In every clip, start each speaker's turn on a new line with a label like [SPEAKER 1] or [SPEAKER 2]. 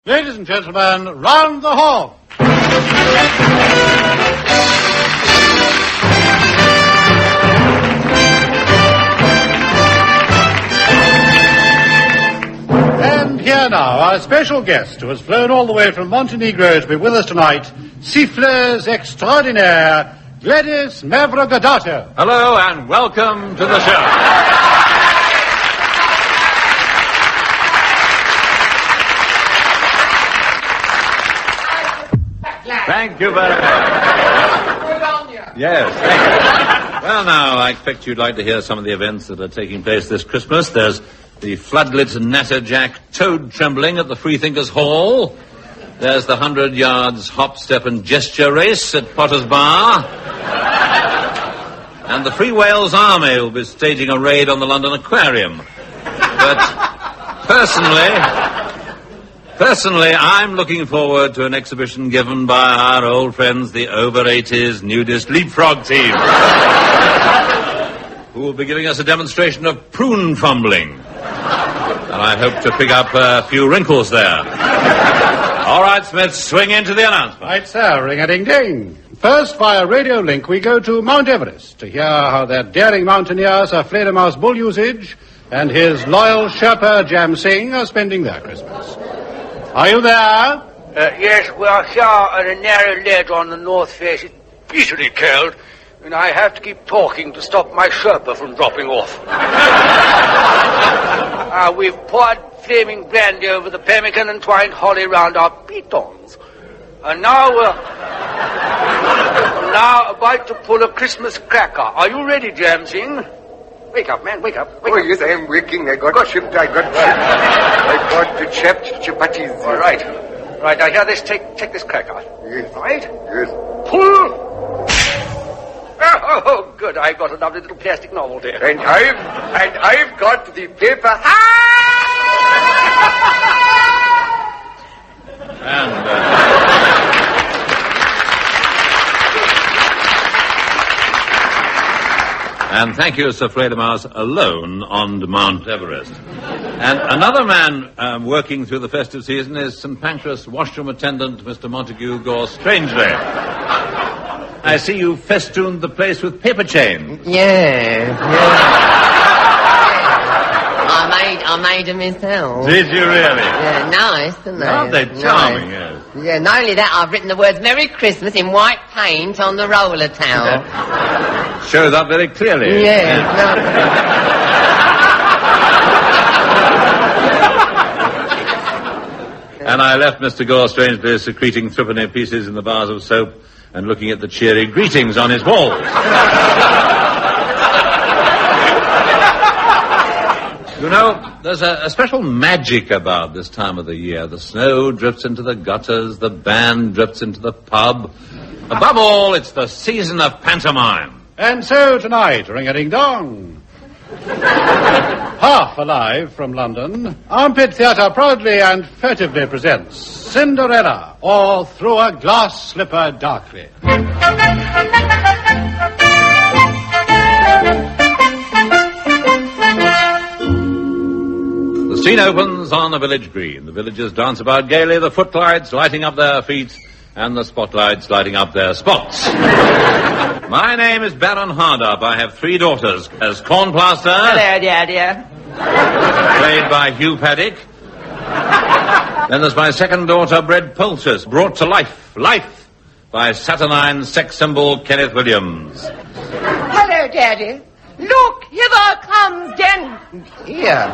[SPEAKER 1] Ladies and gentlemen, round the hall. And here now, our special guest, who has flown all the way from Montenegro to be with us tonight, Siffleuse extraordinaire, Gladys Mavrocordato.
[SPEAKER 2] Hello, and welcome to the show. Thank you very much. Yes, thank you. Well, now, I expect you'd like to hear some of the events that are taking place this Christmas. There's the floodlit natterjack toad trembling at the Freethinkers Hall. There's the 100 yards hop, step and gesture race at Potter's Bar. And the Free Wales Army will be staging a raid on the London Aquarium. But personally, I'm looking forward to an exhibition given by our old friends, the over-80s nudist leapfrog team, who will be giving us a demonstration of prune fumbling. And I hope to pick up a few wrinkles there. All right, Smith, swing into the announcement.
[SPEAKER 1] Right, sir, ring-a-ding-ding. First, via radio link, we go to Mount Everest to hear how that daring mountaineer, Sir Fledermaus Bull Usage, and his loyal Sherpa Jam Singh are spending their Christmas. Are you there?
[SPEAKER 3] Yes, we are here at a narrow ledge on the north face. It's bitterly cold, and I have to keep talking to stop my Sherpa from dropping off. We've poured flaming brandy over the pemmican and twined holly round our pitons. And now we're about to pull a Christmas cracker. Are you ready, Jam Singh? Wake up, man, wake up.
[SPEAKER 4] Yes, I am waking. I got chipped. I got the chapped chapatis.
[SPEAKER 3] All right. Right, now here, take this cracker.
[SPEAKER 4] Yes.
[SPEAKER 3] All right?
[SPEAKER 4] Yes.
[SPEAKER 3] Pull! Oh, good, I got a lovely little plastic novelty.
[SPEAKER 4] And I've got the paper.
[SPEAKER 2] And thank you, Sir Fledermaus, alone on Mount Everest. And another man working through the festive season is St. Pancras washroom attendant, Mr. Montague Gore Strangely. I see you festooned the place with paper chains.
[SPEAKER 5] Yeah. I made them myself.
[SPEAKER 2] Did you really?
[SPEAKER 5] Yeah, nice, isn't they?
[SPEAKER 2] Aren't they charming,
[SPEAKER 5] nice.
[SPEAKER 2] yes.
[SPEAKER 5] Yeah, not only that, I've written the words Merry Christmas in white paint on the roller towel.
[SPEAKER 2] Shows up very clearly.
[SPEAKER 5] Yeah.
[SPEAKER 2] And I left Mr. Gore Strangely secreting threepenny pieces in the bars of soap and looking at the cheery greetings on his walls. You know, there's a special magic about this time of the year. The snow drifts into the gutters, the band drifts into the pub. Above all, it's the season of pantomime.
[SPEAKER 1] And so tonight, ring-a-ding-dong. Half alive from London, Armpit Theatre proudly and furtively presents Cinderella, or Through a Glass Slipper Darkly.
[SPEAKER 2] The scene opens on a village green. The villagers dance about gaily, the footlights lighting up their feet, and the spotlights lighting up their spots. My name is Baron Hardup. I have 3 daughters. As Cornplaster.
[SPEAKER 5] Hello, dear.
[SPEAKER 2] Played by Hugh Paddock. Then there's my second daughter, Bread Poultice, brought to life by saturnine sex symbol Kenneth Williams.
[SPEAKER 6] Hello, Daddy. Look, hither comes
[SPEAKER 5] Here.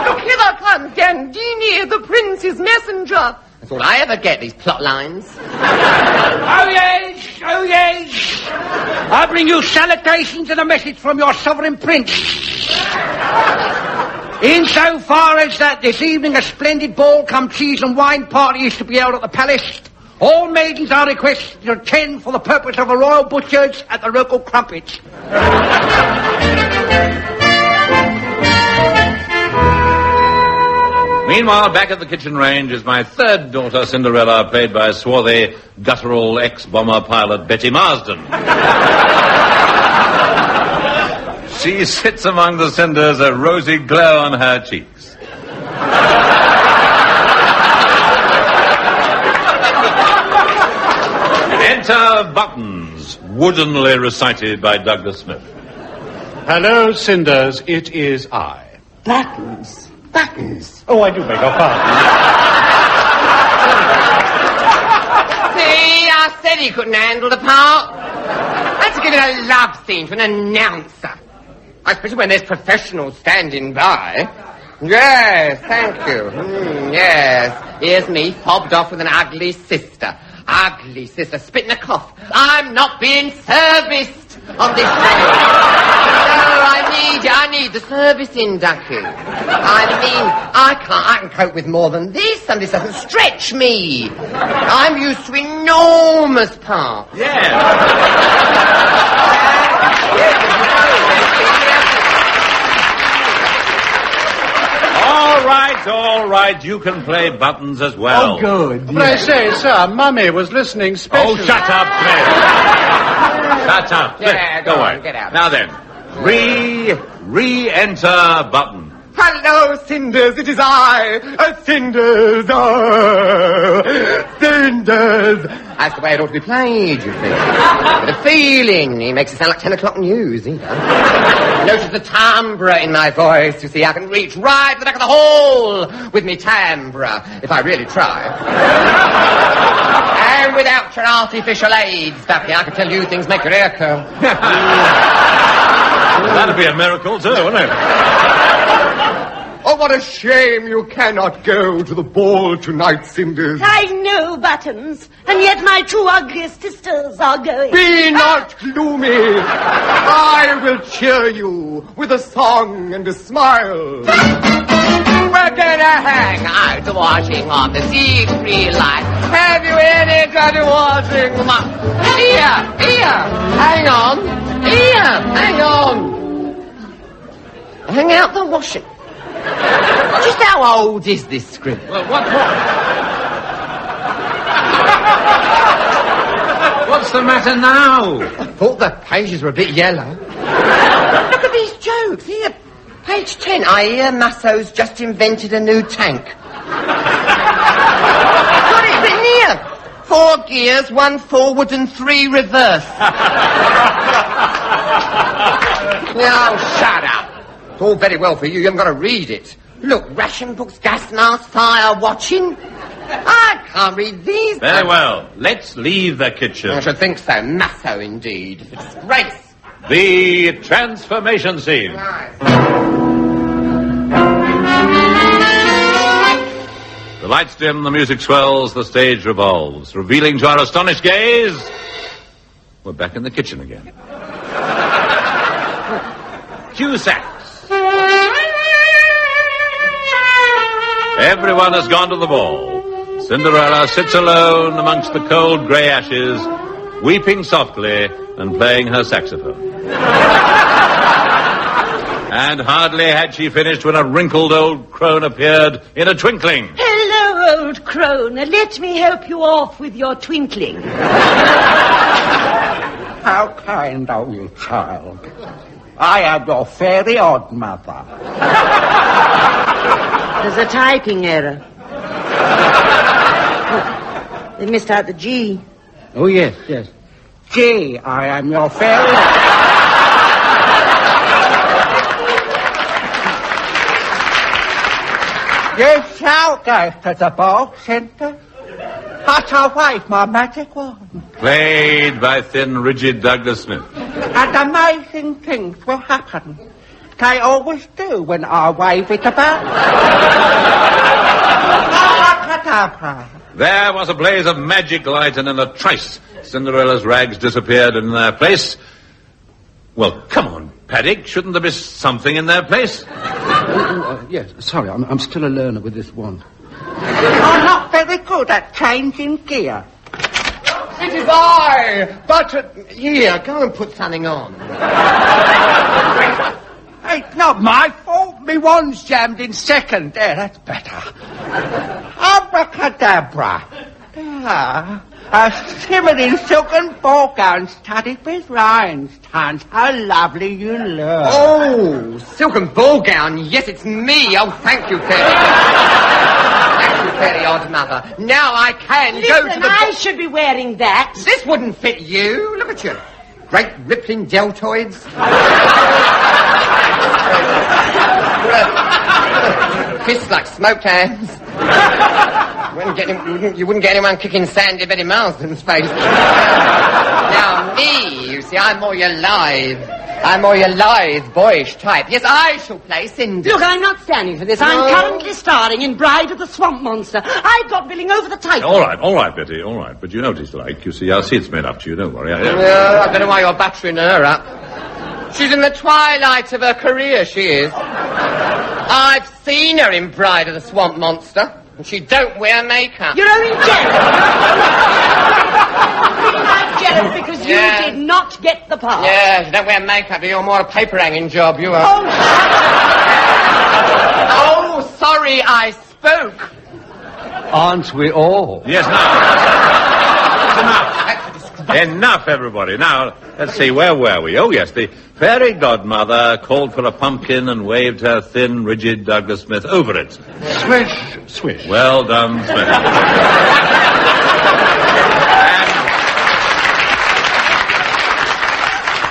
[SPEAKER 6] Look, hither comes Dandini, the prince's messenger.
[SPEAKER 5] That's all I ever get, these plot lines.
[SPEAKER 3] Oh, yes. I bring you salutations and a message from your sovereign prince. Insofar as that this evening a splendid ball cum cheese and wine party is to be held at the palace, all maidens are requested to attend for the purpose of a royal butchers at the local crumpets.
[SPEAKER 2] Meanwhile, back at the kitchen range is my third daughter, Cinderella, played by swarthy, guttural ex-bomber pilot Betty Marsden. She sits among the cinders, a rosy glow on her cheeks. Enter Buttons, woodenly recited by Douglas Smith.
[SPEAKER 1] Hello, Cinders, it is I.
[SPEAKER 3] Buttons.
[SPEAKER 1] Oh, I do beg your pardon.
[SPEAKER 5] See, I said he couldn't handle the part. That's giving a love scene to an announcer. Especially when there's professionals standing by. Yes, thank you. Yes. Here's me, fobbed off with an ugly sister. Ugly sister, spitting a cough. I'm not being serviced on this day. No, I need the servicing, Ducky. I can cope with more than this, and this doesn't stretch me. I'm used to enormous parts.
[SPEAKER 2] All right, you can play Buttons as well.
[SPEAKER 3] Oh, good.
[SPEAKER 1] But I say, sir, Mummy was listening specially.
[SPEAKER 2] Oh, shut up, Cliff. Shut up.
[SPEAKER 5] Yeah,
[SPEAKER 2] Cliff,
[SPEAKER 5] go on,
[SPEAKER 2] away.
[SPEAKER 5] get out.
[SPEAKER 2] Now then, re-enter Button.
[SPEAKER 4] Hello, Cinders, it is I, Cinders, Cinders.
[SPEAKER 5] That's the way it ought to be played, you think. With a feeling. He makes it sound like 10 o'clock news, he does. Notice the timbre in my voice, you see. I can reach right to the back of the hall with me timbre, if I really try. And without your artificial aids, Ducky, I can tell you things make your ear curl.
[SPEAKER 2] That'd be a miracle, too, wouldn't it?
[SPEAKER 4] Oh, what a shame you cannot go to the ball tonight, Cinders.
[SPEAKER 6] I know, Buttons, and yet my two ugliest sisters are going.
[SPEAKER 4] Be not gloomy. I will cheer you with a song and a smile.
[SPEAKER 5] We're gonna hang out watching on the sea-free light. Have you any dirty watching? Here, hang on. Hang out the washing. Just how old is this script?
[SPEAKER 2] Well, what's the matter now?
[SPEAKER 5] I thought the pages were a bit yellow. Look at these jokes. Here, page 10. I hear Masso's just invented a new tank. Got it written here. 4 gears, 1 forward and 3 reverse. Oh, shut up. It's all very well for you. You haven't got to read it. Look, ration books, gas masks, fire watching. I can't read these.
[SPEAKER 2] Very well. Let's leave the kitchen.
[SPEAKER 5] I should think so. Masso, indeed. Disgrace.
[SPEAKER 2] The transformation scene.
[SPEAKER 5] Nice.
[SPEAKER 2] The lights dim, the music swells, the stage revolves, revealing to our astonished gaze, we're back in the kitchen again. Cue sax. Everyone has gone to the ball. Cinderella sits alone amongst the cold grey ashes, weeping softly and playing her saxophone. And hardly had she finished when a wrinkled old crone appeared in a twinkling.
[SPEAKER 6] Hello, old crone. Let me help you off with your twinkling.
[SPEAKER 3] How kind of you, child. I am your fairy odd mother.
[SPEAKER 6] There's a typing error. They missed out the G.
[SPEAKER 3] Oh, yes. G, I am your fairy odd. You shall go to the ball, Center. I shall wave my magic wand.
[SPEAKER 2] Played by thin, rigid Douglas Smith.
[SPEAKER 3] And amazing things will happen. They always do when I wave it about. Abracadabra.
[SPEAKER 2] There was a blaze of magic light, and in a trice, Cinderella's rags disappeared in their place. Well, come on, Paddock. Shouldn't there be something in their place?
[SPEAKER 7] Yes, sorry, I'm still a learner with this wand.
[SPEAKER 3] I'm not very good at changing gear.
[SPEAKER 5] It is I, but here, go and put something on.
[SPEAKER 3] It's not my fault. Me wand's jammed in second. There, that's better. Abracadabra. There. A shimmering silken ball gown studded with rhinestones. How lovely you look.
[SPEAKER 5] Oh, silken ball gown. Yes, it's me. Oh, thank you, Teddy. Thank you, Teddy. godmother. Now I can go to
[SPEAKER 6] Listen,
[SPEAKER 5] the...
[SPEAKER 6] I should be wearing that.
[SPEAKER 5] This wouldn't fit you. Look at you. Great rippling deltoids. Fists like smoked hams. You wouldn't get anyone kicking Sandy Betty Marsden's face. Now me, you see, I'm more your lithe, boyish type. Yes, I shall play Cindy.
[SPEAKER 6] Look, I'm not standing for this.
[SPEAKER 5] No.
[SPEAKER 6] I'm currently starring in Bride of the Swamp Monster. I've got billing over the title.
[SPEAKER 2] All right, Betty, all right. But you know what he's like. You see, our seat's made up to you, don't worry.
[SPEAKER 5] I don't know why you're buttering her up. She's in the twilight of her career, she is. I've seen her in Bride of the Swamp Monster, and she don't wear makeup.
[SPEAKER 6] You're only jealous. I'm jealous because you did not get the part.
[SPEAKER 5] Yeah, you don't wear makeup. You're more a paper hanging job, you are.
[SPEAKER 6] Oh,
[SPEAKER 5] Oh, sorry, I spoke.
[SPEAKER 7] Aren't we all?
[SPEAKER 2] Yes, now. Enough, everybody. Now, let's see, where were we? Oh, yes, the fairy godmother called for a pumpkin and waved her thin, rigid Douglas Smith over it.
[SPEAKER 1] Swish, swish.
[SPEAKER 2] Well done, Smith.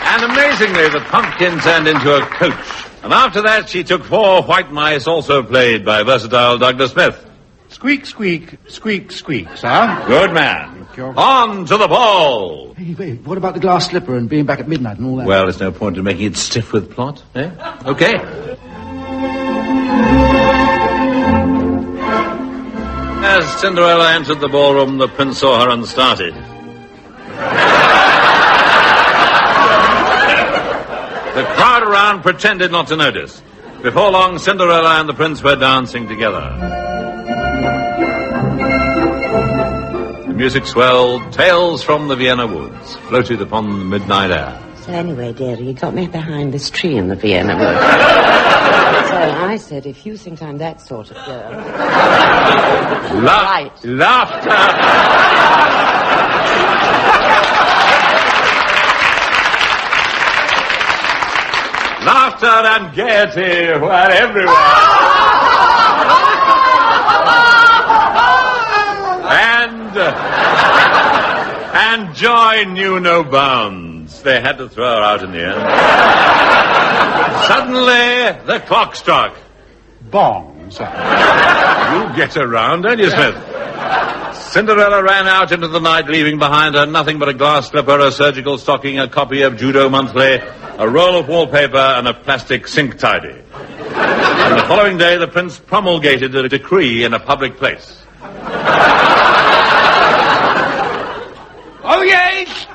[SPEAKER 2] And amazingly, the pumpkin turned into a coach. And after that, she took 4 white mice, also played by versatile Douglas Smith.
[SPEAKER 1] Squeak, squeak, squeak, squeak, sir.
[SPEAKER 2] Good man. On to the ball.
[SPEAKER 7] Hey, wait, what about the glass slipper and being back at midnight and all that?
[SPEAKER 2] Well, there's no point in making it stiff with plot, eh? Okay. As Cinderella entered the ballroom, the prince saw her and started. The crowd around pretended not to notice. Before long, Cinderella and the prince were dancing together. The music swelled, tales from the Vienna woods floated upon the midnight air.
[SPEAKER 6] So anyway, dearie, you got me behind this tree in the Vienna woods. So I said, if you think I'm that sort of girl... Right.
[SPEAKER 2] Laughter! Laughter and gaiety were everywhere. And joy knew no bounds. They had to throw her out in the end. Suddenly, the clock struck.
[SPEAKER 1] Bong, sir.
[SPEAKER 2] You get around, don't you, Smith? Cinderella ran out into the night, leaving behind her nothing but a glass slipper, a surgical stocking, a copy of Judo Monthly, a roll of wallpaper, and a plastic sink tidy. And the following day, the prince promulgated a decree in a public place.
[SPEAKER 3] Oh, yes.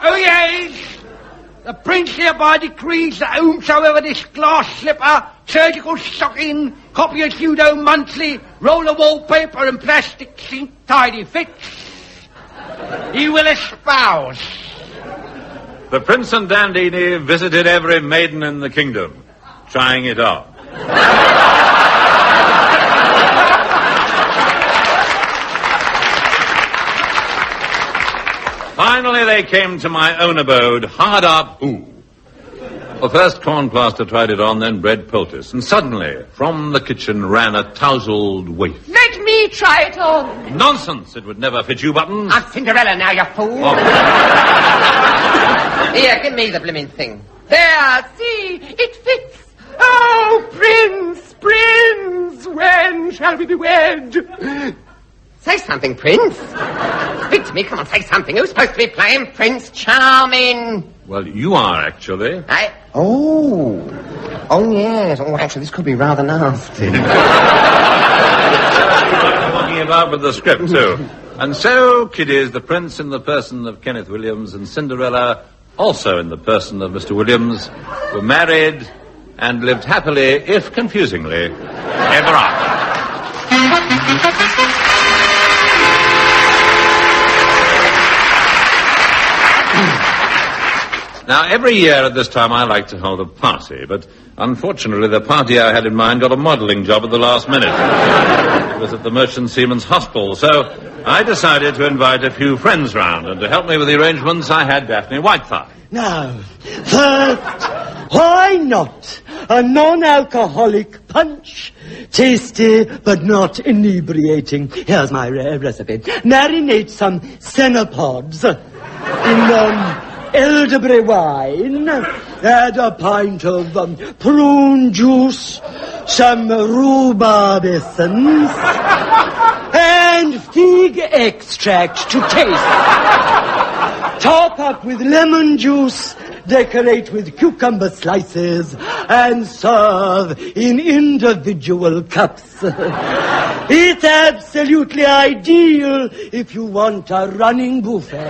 [SPEAKER 3] The prince hereby decrees that whomsoever this glass slipper, surgical stocking, copy of Judo Monthly, roll of wallpaper and plastic sink tidy fits, he will espouse.
[SPEAKER 2] The prince and Dandini visited every maiden in the kingdom, trying it on. Finally, they came to my own abode, hard up. Ooh. The first corn plaster tried it on, then bread poultice. And suddenly, from the kitchen ran a tousled waif.
[SPEAKER 5] Let me try it on.
[SPEAKER 2] Nonsense! It would never fit you, Buttons.
[SPEAKER 5] I'm Cinderella now, you fool.
[SPEAKER 2] Oh.
[SPEAKER 5] Here, give me the blimmin' thing. There, see, it fits. Oh, Prince, when shall we be wed? Say something, Prince. Speak to me, come on, say something. Who's supposed to be playing Prince Charming?
[SPEAKER 2] Well, you are, actually.
[SPEAKER 5] Oh, yes. Oh, actually, this could be rather nasty.
[SPEAKER 2] Talking about with the script, too. And so, kiddies, the prince in the person of Kenneth Williams and Cinderella, also in the person of Mr. Williams, were married and lived happily, if confusingly, ever after. Now, every year at this time I like to hold a party, but unfortunately the party I had in mind got a modelling job at the last minute. It was at the Merchant Seamen's Hospital, so I decided to invite a few friends round, and to help me with the arrangements I had Daphne Whitethigh.
[SPEAKER 8] Now, first, Why not? A non-alcoholic punch. Tasty, but not inebriating. Here's my recipe. Marinate some cenopods in elderberry wine. Add a pint of prune juice, some rhubarb essence, and fig extract to taste. Top up with lemon juice, decorate with cucumber slices, and serve in individual cups. It's absolutely ideal if you want a running buffet.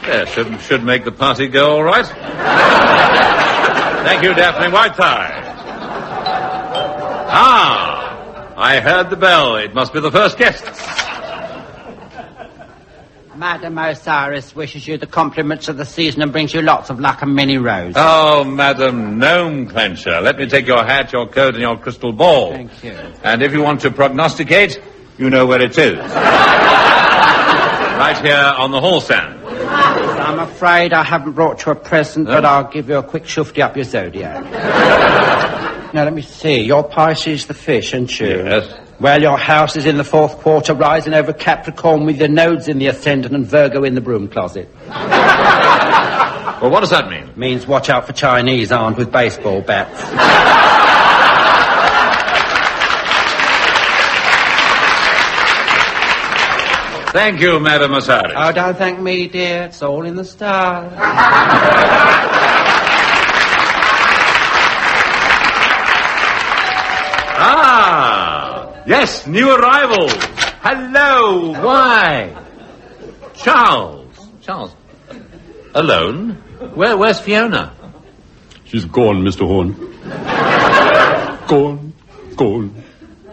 [SPEAKER 2] Yeah, should make the party go all right. Thank you, Daphne Whitethigh. I heard the bell. It must be the first guests.
[SPEAKER 3] Madam Osiris wishes you the compliments of the season and brings you lots of luck and many roses.
[SPEAKER 2] Oh, Madam Gnome Clencher, let me take your hat, your coat, and your crystal ball.
[SPEAKER 3] Thank you.
[SPEAKER 2] And if you want to prognosticate, you know where it is. Right here on the hall stand.
[SPEAKER 3] I'm afraid I haven't brought you a present, but I'll give you a quick shufty up your zodiac. Now, let me see. Your Pisces the fish, aren't you?
[SPEAKER 2] Yes.
[SPEAKER 3] Well, your house is in the fourth quarter, rising over Capricorn with your nodes in the ascendant and Virgo in the broom closet.
[SPEAKER 2] Well, what does that mean?
[SPEAKER 3] It means watch out for Chinese armed with baseball bats.
[SPEAKER 2] Thank you, Madam Osiris.
[SPEAKER 3] Oh, don't thank me, dear. It's all in the stars.
[SPEAKER 2] Yes, new arrivals. Hello. Why? Charles. Alone? Where's Fiona?
[SPEAKER 9] She's gone, Mr. Horne.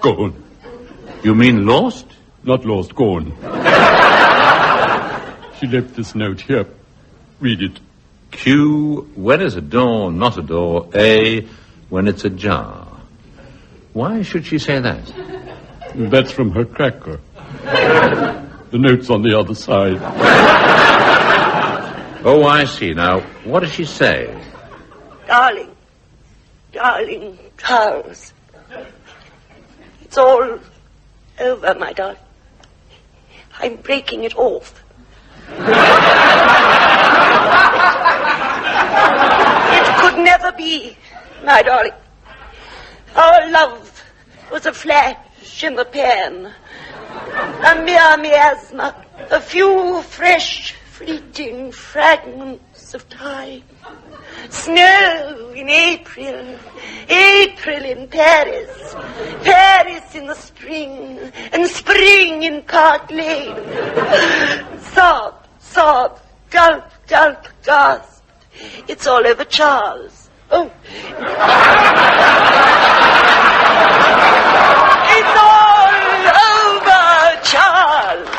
[SPEAKER 9] Gone.
[SPEAKER 2] You mean lost?
[SPEAKER 9] Not lost, gone. She left this note here. Read it.
[SPEAKER 2] Q, when is a door not a door? A, when it's ajar. Why should she say that?
[SPEAKER 9] That's from her cracker. The note's on the other side.
[SPEAKER 2] Oh, I see. Now, what does she say?
[SPEAKER 10] Darling Charles. It's all over, my darling. I'm breaking it off. It could never be, my darling. Our love was a flash in the pan, a mere miasma, a few fresh, fleeting fragments of time. Snow in April in Paris, Paris in the spring, and spring in Park Lane. Sob, gulp, gasp. It's all over, Charles. Oh. It's all over, Charles.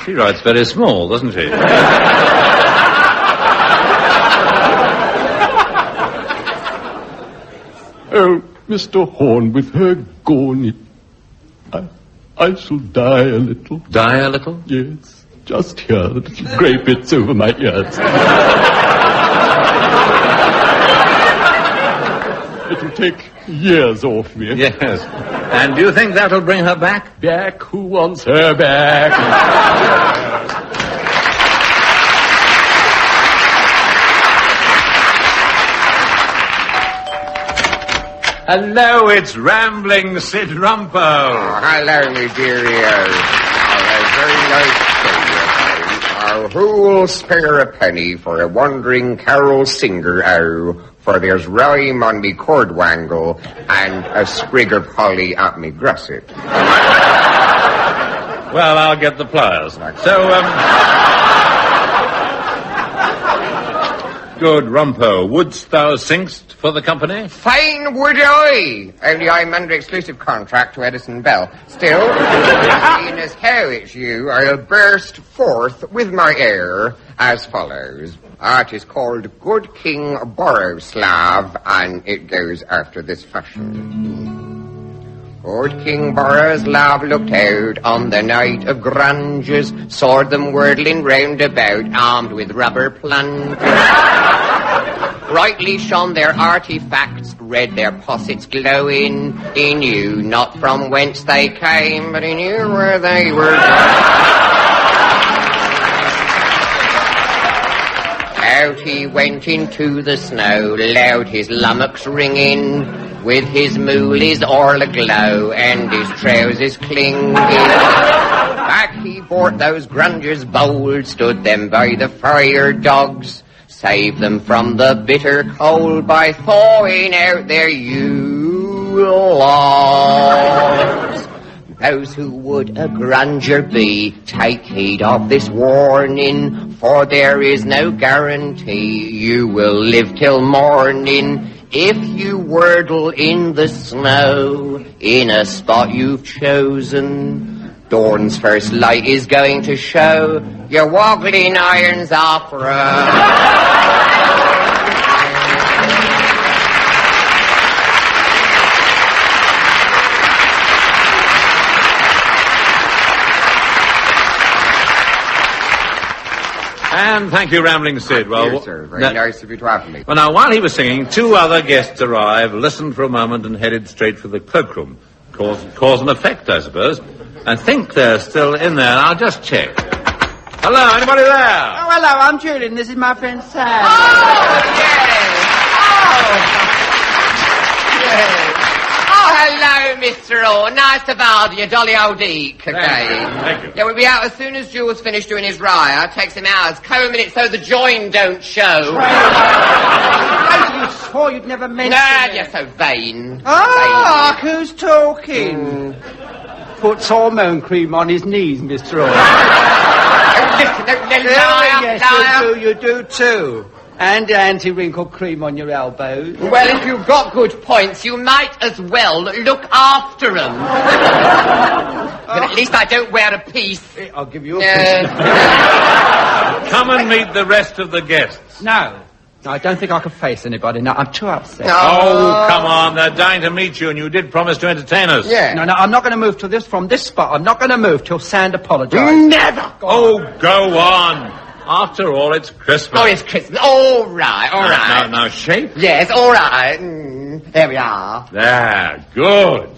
[SPEAKER 2] She writes very small, doesn't she?
[SPEAKER 9] Oh, Mr. Horne, with her gone, I shall die a little.
[SPEAKER 2] Die a little?
[SPEAKER 9] Yes, just here, the little grey bits over my ears. It'll take years off me.
[SPEAKER 2] Yes. And do you think that'll bring her back?
[SPEAKER 9] Back? Who wants her back?
[SPEAKER 2] Hello, it's Rambling Sid Rumpo.
[SPEAKER 5] Oh, hello, me dearie. Very nice to see you. Who will spare a penny for a wandering carol singer? For there's rhyme on me cordwangle and a sprig of holly at me gusset.
[SPEAKER 2] Well, I'll get the pliers. So, good, Rumpo. Wouldst thou singst for the company?
[SPEAKER 5] Fine would I. Only I'm under exclusive contract to Edison Bell. Still, being as how it's you, I'll burst forth with my air as follows. It is called Good King Borislav, and it goes after this fashion. Good King Borislav looked out on the night of granges, saw them whirling round about, armed with rubber plungers. Brightly shone their artifacts, read their possets glowing. He knew not from whence they came, but he knew where they were going. Out he went into the snow, loud his lummocks ringing, with his moolies all aglow, and his trousers clinging. Back he brought those grungers bold, stood them by the fire dogs, saved them from the bitter cold by thawing out their Yule logs. Those who would a grunger be, take heed of this warning, for there is no guarantee you will live till morning if you wordle in the snow in a spot you've chosen. Dawn's first light is going to show your woggling irons are frozen.
[SPEAKER 2] And thank you, Rambling Sid. Well,
[SPEAKER 5] yes, sir. Very nice of you to have me.
[SPEAKER 2] Well, now, while he was singing, two other guests arrived, listened for a moment, and headed straight for the cloakroom. Cause and effect, I suppose. I think they're still in there. I'll just check. Hello, anybody there?
[SPEAKER 3] Oh, hello, I'm Julian. This is my friend Sam.
[SPEAKER 5] Oh, yes. Oh, hello, Mr. Orr. Nice to bother you, jolly old Deke again.
[SPEAKER 2] Thank you.
[SPEAKER 5] Yeah, we'll be out as soon as Jules finished doing his raya. Takes him hours combing it so the join don't show.
[SPEAKER 3] You swore you'd never mention it.
[SPEAKER 5] You're so vain.
[SPEAKER 3] Ah, who's talking? Puts hormone cream on his knees, Mr. Orr. Yes, you do too. And anti-wrinkle cream on your elbows.
[SPEAKER 5] Well, if you've got good points, you might as well look after them. But at least I don't wear a piece.
[SPEAKER 3] I'll give you a piece.
[SPEAKER 2] Come and meet the rest of the guests.
[SPEAKER 3] No, I don't think I can face anybody. No, I'm too upset.
[SPEAKER 2] Oh, come on. They're dying to meet you, and you did promise to entertain us.
[SPEAKER 5] Yeah.
[SPEAKER 3] No, I'm not going to move from this spot. I'm not going to move till Sand apologises.
[SPEAKER 5] Never!
[SPEAKER 2] Oh, go on. After all, it's Christmas.
[SPEAKER 5] Oh, it's Christmas. All right.
[SPEAKER 2] Now, shape.
[SPEAKER 5] Yes, all right. There we are.
[SPEAKER 2] There, good.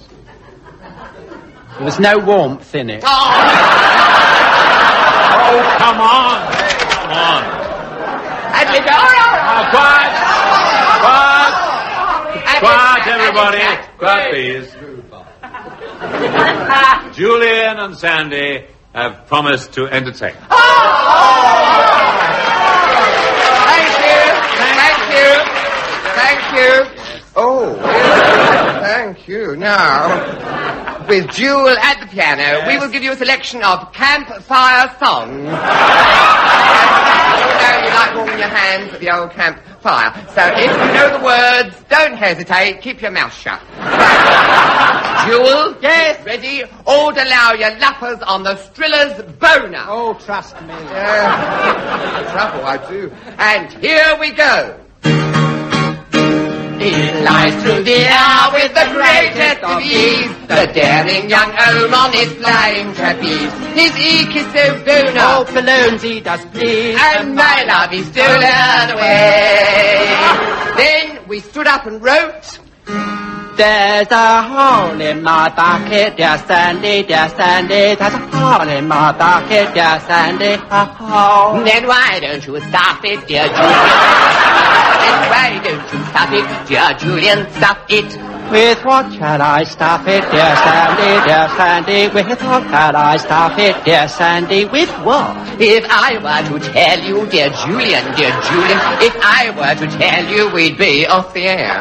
[SPEAKER 3] There was no warmth in it.
[SPEAKER 5] Oh,
[SPEAKER 2] Come on. Come on.
[SPEAKER 5] And we go. All right.
[SPEAKER 2] Quiet, everybody. Quiet, please. Julian and Sandy have promised to entertain.
[SPEAKER 5] Thank you. Oh, thank you. Now, with Jewel at the piano, we will give you a selection of campfire songs. You like warming your hands at the old campfire. So if you know the words, don't hesitate. Keep your mouth shut. Jewel?
[SPEAKER 3] Yes?
[SPEAKER 5] Ready? All allow your lappers on the Striller's boner.
[SPEAKER 3] Oh, trust me.
[SPEAKER 5] Trouble, I do. And here we go. He flies through the air with the greatest of ease, the daring young old on his flying trapeze. His eek is so boner,
[SPEAKER 3] Oh, balloons he does please.
[SPEAKER 5] and my love is stolen away. Then we stood up and wrote,
[SPEAKER 3] There's a hole in my bucket, dear Sandy, there's a hole in my bucket, dear Sandy, a hole.
[SPEAKER 5] then why don't you stop it, dear Julian? Then why don't you stop it, dear Julian, stop it?
[SPEAKER 3] With what shall I stop it, dear Sandy, with what shall I stop it, dear Sandy, with what?
[SPEAKER 5] If I were to tell you, dear Julian, if I were to tell you, we'd be off the air.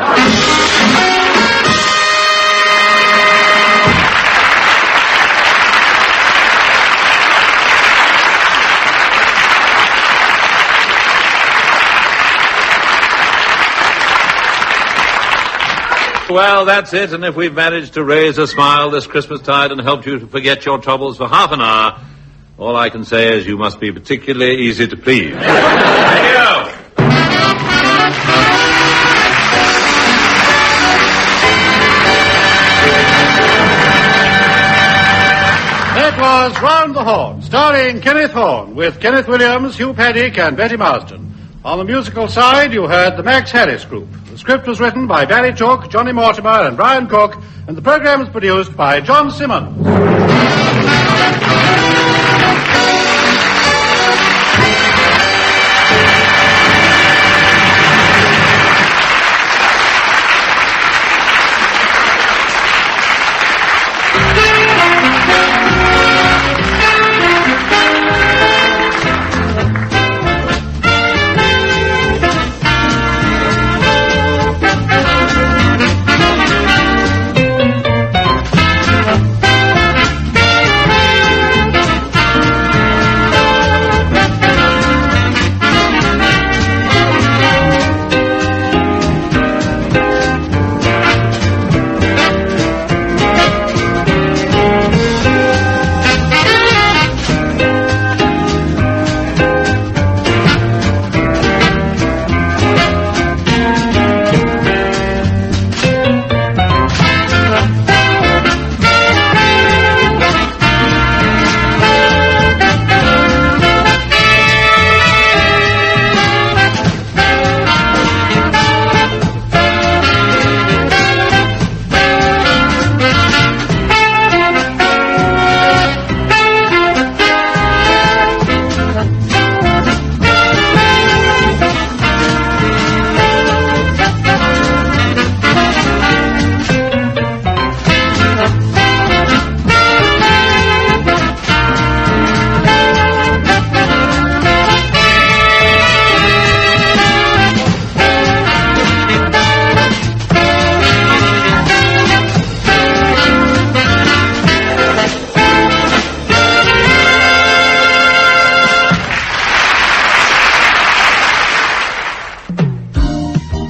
[SPEAKER 2] Well, that's it, and if we've managed to raise a smile this Christmastide and helped you to forget your troubles for half an hour, all I can say is you must be particularly easy to please. Thank you!
[SPEAKER 1] That was Round the Horn, starring Kenneth Horne, with Kenneth Williams, Hugh Paddick, and Betty Marsden. On the musical side, you heard the Max Harris Group. The script was written by Barry Cooke, Johnnie Mortimer, and Brian Cooke, and the program was produced by John Simmons.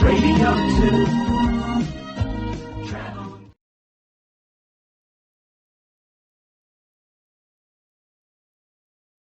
[SPEAKER 11] Radio 2.